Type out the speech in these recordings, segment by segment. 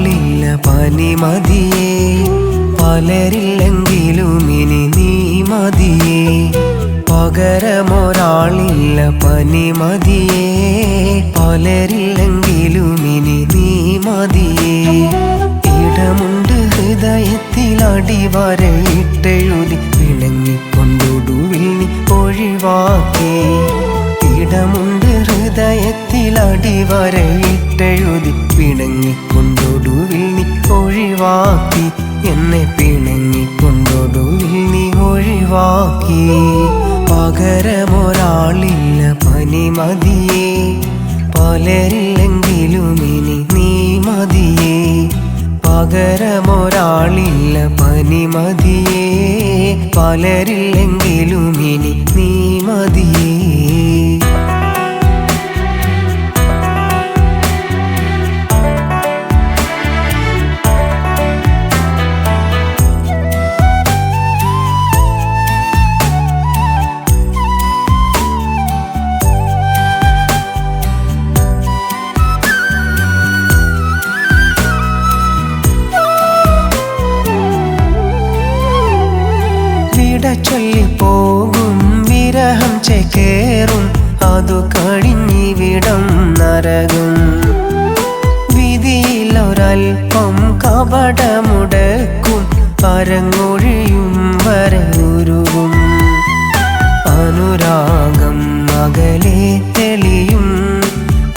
പകരമൊരാളില്ല പനിമതിയേ പലരില്ലെങ്കിലും ഇനി നീ മതിയേ പകരമൊരാളില്ല പനിമതിയേ പലരില്ലെങ്കിലും ഇനി നീ മതിയേ ഇടമുണ്ട് ഹൃദയത്തിൽ അടിവരയിട്ടെഴുതി പിണങ്ങിക്കൊണ്ടൊടുവിൽ നീ ഒഴിവാക്കി ഇടമുണ്ട് ഹൃദയത്തിൽ അടിവരയിട്ടെഴുതി പിണങ്ങിക്കൊണ്ടൊടുവിൽ നീ ഒഴിവാക്കി എന്നെ പിണങ്ങിക്കൊണ്ടൊടുവിൽ നീ ഒഴിവാക്കി പകരമൊരാളില്ല പനിമതിയേ പലരില്ലെങ്കിലും ഇനി നീ മതിയേ പകരമൊരാളില്ല പനിമതിയേ പലരില്ലെങ്കിലും ഇനി നീ മതിയേ ചൊല്ലിപ്പോകും വിരഹം ചേക്കേറും അതു കഴിഞ്ഞിവിടം നരകം വിധിയിലൊരൽപ്പം കപടമുടക്കും അരങ്ങൊഴിയും വരയുരുവും അനുരാഗം അകലെ തെളിയും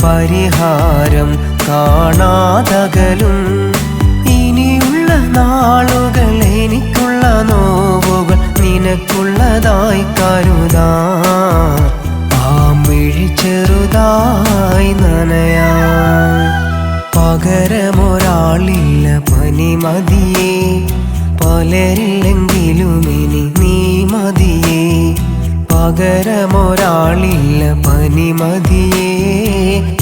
പരിഹാരം കാണാതകലും ഇനിയുള്ള നാളുകൾ എനിക്കുള്ള നോവുകൾ നിനക്കുള്ളതായി കരുതാ ആ മിഴി ചെറുതായി നനയാ പകരമൊരാളില്ല പനിമതിയേ പലരില്ലെങ്കിലും ഇനി നീ മതിയേ പകരമൊരാളില്ല പനിമതിയേ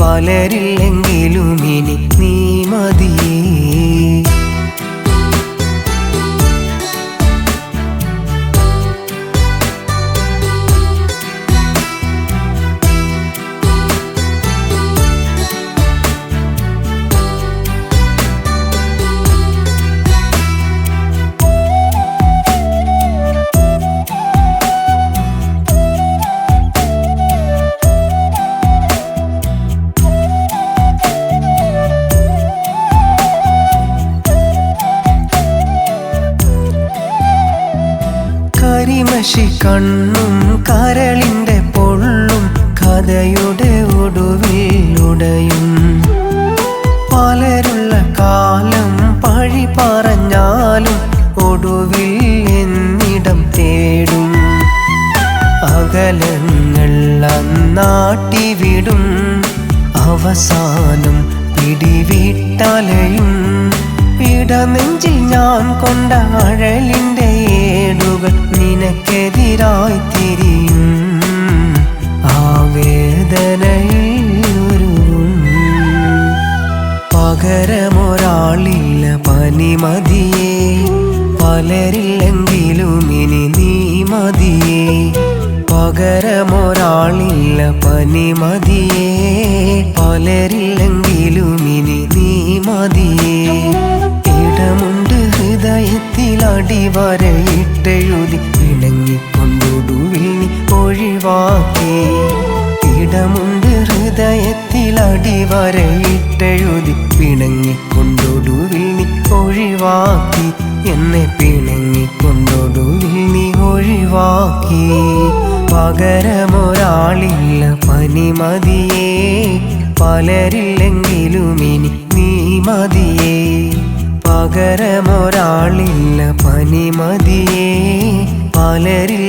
പലരില്ലെങ്കിലും ഇനി നീ മതിയേ കരിമഷി കണ്ണും കരളിൻ്റെ പൊള്ളും കഥയുടെ ഒടുവിൽ ഉടയും പലരുള്ള കാലം പഴി പറഞ്ഞാലും ഒടുവിൽ എന്നിടം തേടും അകലങ്ങൾ അന്നാട്ടിവിടും അവസാനം പിടിവിട്ടലയും ഇടനെഞ്ചിൽ ഞാൻ കൊണ്ട അഴലിൻ്റെ ഏടുകൾ നിനക്കെതിരായി തിരിയും ആ വേദനയിൽ ഉരുവും പകരമൊരാളില്ല പനിമതിയേ പലരില്ലെങ്കിലും ഇനി നീ മതിയേ പകരമൊരാളില്ല പനിമതിയേ പലരില്ലെങ്കിലും ഇനി നീ മതിയേ ഇടമുണ്ട് ഹൃദയത്തിൽ അടിവരയിട്ടെഴുതി പിണങ്ങിക്കൊണ്ടൊടുവിൽ നീ ഒഴിവാക്കി ഇടമുണ്ട് ഹൃദയത്തിൽ അടിവരയിട്ടെഴുതി പിണങ്ങിക്കൊണ്ടൊടുവിൽ നീ ഒഴിവാക്കി എന്നെ പിണങ്ങിക്കൊണ്ടൊടുവിൽ നീ ഒഴിവാക്കി പകരമൊരാളില്ല പനിമതിയേ പലരില്ലെങ്കിലും ഇനി നീ മതിയേ പകരമൊരാളില്ല പനിമതിയേ പലരിൽ